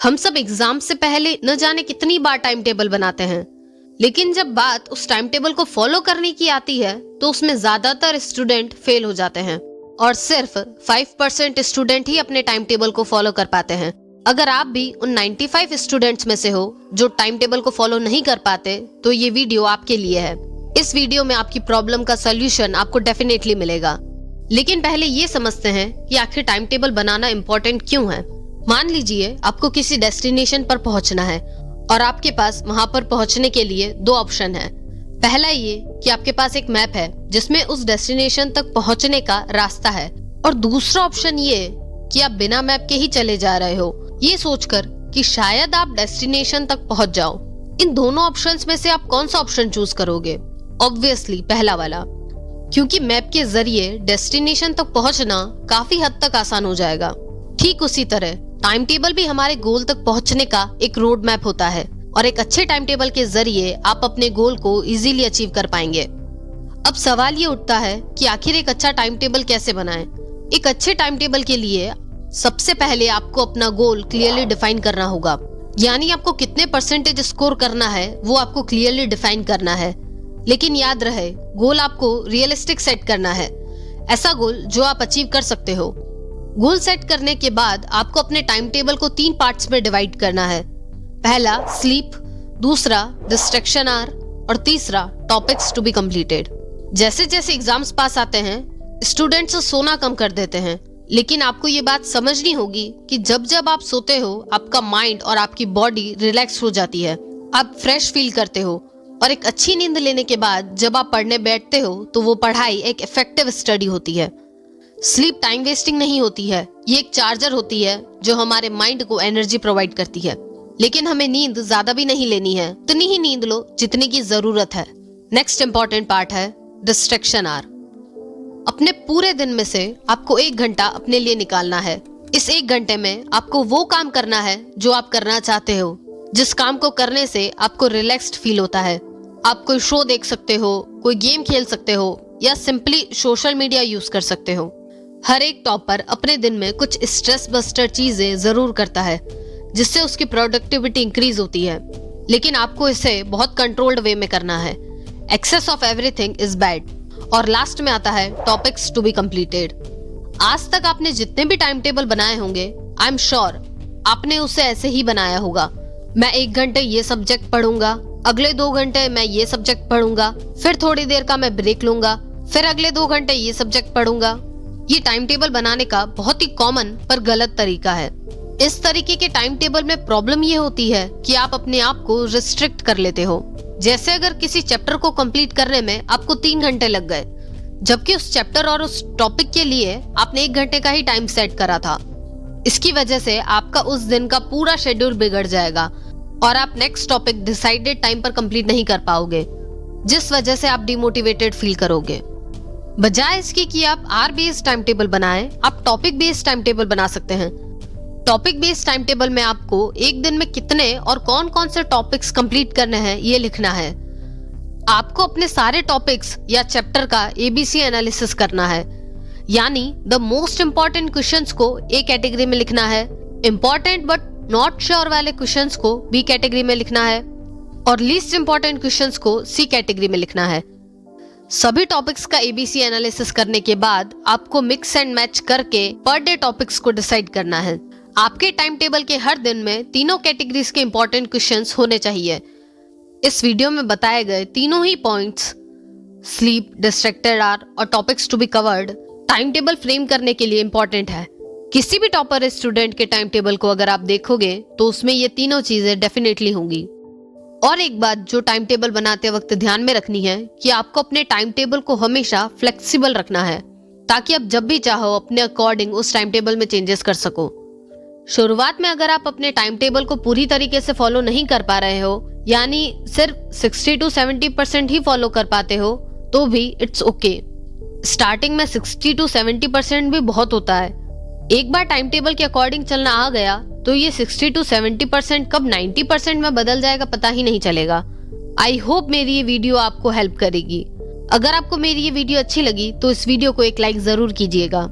हम सब एग्जाम से पहले न जाने कितनी बार टाइम टेबल बनाते हैं, लेकिन जब बात उस टाइम टेबल को फॉलो करने की आती है तो उसमें ज्यादातर स्टूडेंट फेल हो जाते हैं और सिर्फ 5% स्टूडेंट ही अपने टाइम टेबल को फॉलो कर पाते हैं। अगर आप भी उन 95 स्टूडेंट्स में से हो जो टाइम टेबल को फॉलो नहीं कर पाते, तो ये वीडियो आपके लिए है। इस वीडियो में आपकी प्रॉब्लम का सोल्यूशन आपको डेफिनेटली मिलेगा। लेकिन पहले ये समझते हैं कि आखिर टाइम टेबल बनाना इम्पोर्टेंट क्यों है। मान लीजिए आपको किसी डेस्टिनेशन पर पहुंचना है और आपके पास वहां पर पहुंचने के लिए दो ऑप्शन है। पहला ये कि आपके पास एक मैप है जिसमें उस डेस्टिनेशन तक पहुंचने का रास्ता है, और दूसरा ऑप्शन ये कि आप बिना मैप के ही चले जा रहे हो, ये सोचकर कि शायद आप डेस्टिनेशन तक पहुंच जाओ। इन दोनों ऑप्शंस में से आप कौन सा ऑप्शन चूज करोगे? ऑब्वियसली पहला वाला, क्योंकि मैप के जरिए डेस्टिनेशन तक पहुंचना काफी हद तक आसान हो जाएगा। ठीक उसी तरह टाइम टेबल भी हमारे गोल तक पहुंचने का एक रोड मैप होता है, और एक अच्छे टाइम टेबल के जरिए आप अपने गोल को इजीली अचीव कर पाएंगे। अब सवाल ये उठता है कि आखिर एक अच्छा टाइम टेबल कैसे बनाएं? एक अच्छे टाइम टेबल के लिए सबसे पहले आपको अपना गोल क्लियरली डिफाइन करना होगा, यानी आपको कितने परसेंटेज स्कोर करना है वो आपको क्लियरली डिफाइन करना है। लेकिन याद रहे, गोल आपको रियलिस्टिक सेट करना है, ऐसा गोल जो आप अचीव कर सकते हो। गोल सेट करने के बाद आपको अपने टाइम टेबल को 3 पार्ट्स में डिवाइड करना है। पहला स्लीप, दूसरा डिस्ट्रैक्शन आवर और तीसरा टॉपिक्स टू बी कंप्लीटेड। जैसे जैसे एग्जाम्स पास आते हैं स्टूडेंट्स सोना कम कर देते हैं, लेकिन आपको ये बात समझनी होगी कि जब जब आप सोते हो आपका माइंड और आपकी बॉडी रिलैक्स हो जाती है, आप फ्रेश फील करते हो, और एक अच्छी नींद लेने के बाद जब आप पढ़ने बैठते हो तो वो पढ़ाई एक इफेक्टिव स्टडी होती है। स्लीप टाइम वेस्टिंग नहीं होती है, ये एक चार्जर होती है जो हमारे माइंड को एनर्जी प्रोवाइड करती है। लेकिन हमें नींद ज्यादा भी नहीं लेनी है, उतनी ही नींद लो जितनी की जरूरत है। नेक्स्ट इंपॉर्टेंट पार्ट है डिस्ट्रैक्शन आवर। अपने पूरे दिन में से आपको 1 घंटा अपने लिए निकालना है। इस 1 घंटे में आपको वो काम करना है जो आप करना चाहते हो, जिस काम को करने से आपको रिलैक्स्ड फील होता है। आप कोई शो देख सकते हो, कोई गेम खेल सकते हो, या सिंपली सोशल मीडिया यूज कर सकते हो। हर एक टॉपर अपने दिन में कुछ स्ट्रेस बस्टर चीजें जरूर करता है जिससे उसकी प्रोडक्टिविटी इंक्रीज होती है, लेकिन आपको इसे बहुत कंट्रोल्ड वे में करना है। Excess of everything is bad. और लास्ट में आता है टॉपिक्स टू बी कंप्लीटेड। आज तक आपने जितने भी टाइम टेबल बनाए होंगे, आई एम श्योर आपने उसे ऐसे ही बनाया होगा। मैं 1 घंटे ये सब्जेक्ट पढ़ूंगा, अगले 2 घंटे मैं ये सब्जेक्ट पढ़ूंगा, फिर थोड़ी देर का मैं ब्रेक लूंगा, फिर अगले 2 घंटे ये सब्जेक्ट पढ़ूंगा। ये टाइम टेबल बनाने का बहुत ही कॉमन पर गलत तरीका है। इस तरीके के टाइम टेबल में प्रॉब्लम ये होती है कि आप अपने आप को रिस्ट्रिक्ट कर लेते हो। जैसे अगर किसी चैप्टर को कंप्लीट करने में आपको 3 घंटे लग गए, जबकि उस चैप्टर और उस टॉपिक के लिए आपने 1 घंटे का ही टाइम सेट करा था। इसकी वजह से आपका उस दिन का पूरा शेड्यूल बिगड़ जाएगा और आप नेक्स्ट टॉपिक डिसाइडेड टाइम पर कंप्लीट नहीं कर पाओगे, जिस वजह से आप डिमोटिवेटेड फील करोगे। बजाय इसके कि आप आर बेस्ड टाइम टेबल बनाएं, आप टॉपिक बेस्ड टाइम टेबल बना सकते हैं। टॉपिक बेस्ड टाइम टेबल में आपको एक दिन में कितने और कौन कौन से टॉपिक्स कंप्लीट करने हैं ये लिखना है। आपको अपने सारे टॉपिक्स या चैप्टर का एबीसी एनालिसिस करना है, यानी द मोस्ट इंपॉर्टेंट क्वेश्चंस को ए कैटेगरी में लिखना है, इंपॉर्टेंट बट नॉट श्योर वाले क्वेश्चंस को बी कैटेगरी में लिखना है, और लीस्ट इंपॉर्टेंट क्वेश्चंस को सी कैटेगरी में लिखना है। सभी टॉपिक्स का एबीसी एनालिसिस करने के बाद आपको मिक्स एंड मैच करके पर डे टॉपिक्स को डिसाइड करना है। आपके टाइम टेबल के हर दिन में तीनों कैटेगरीज के इंपॉर्टेंट क्वेश्चंस होने चाहिए। इस वीडियो में बताए गए तीनों ही पॉइंट्स, स्लीप, डिस्ट्रैक्टेड आवर और topics to be covered, time table frame करने के लिए इंपॉर्टेंट है। किसी भी टॉपर स्टूडेंट के टाइम टेबल को अगर आप देखोगे तो उसमें ये तीनों चीजें डेफिनेटली होंगी। और एक बात जो टाइम टेबल बनाते वक्त ध्यान में रखनी है कि आपको अपने टाइम टेबल को हमेशा फ्लेक्सिबल रखना है, ताकि आप जब भी चाहो अपने अकॉर्डिंग उस टाइम टेबल में चेंजेस कर सको। शुरुआत में अगर आप अपने टाइम टेबल को पूरी तरीके से फॉलो नहीं कर पा रहे हो, यानी सिर्फ 60 to 70% ही फॉलो कर पाते हो, तो भी इट्स ओके। स्टार्टिंग में 60 to 70% भी बहुत होता है। एक बार टाइम टेबल के अकॉर्डिंग चलना आ गया तो ये 60 to 70% कब 90% में बदल जाएगा पता ही नहीं चलेगा। आई होप मेरी ये वीडियो आपको हेल्प करेगी। अगर आपको मेरी ये वीडियो अच्छी लगी तो इस वीडियो को एक लाइक जरूर कीजिएगा।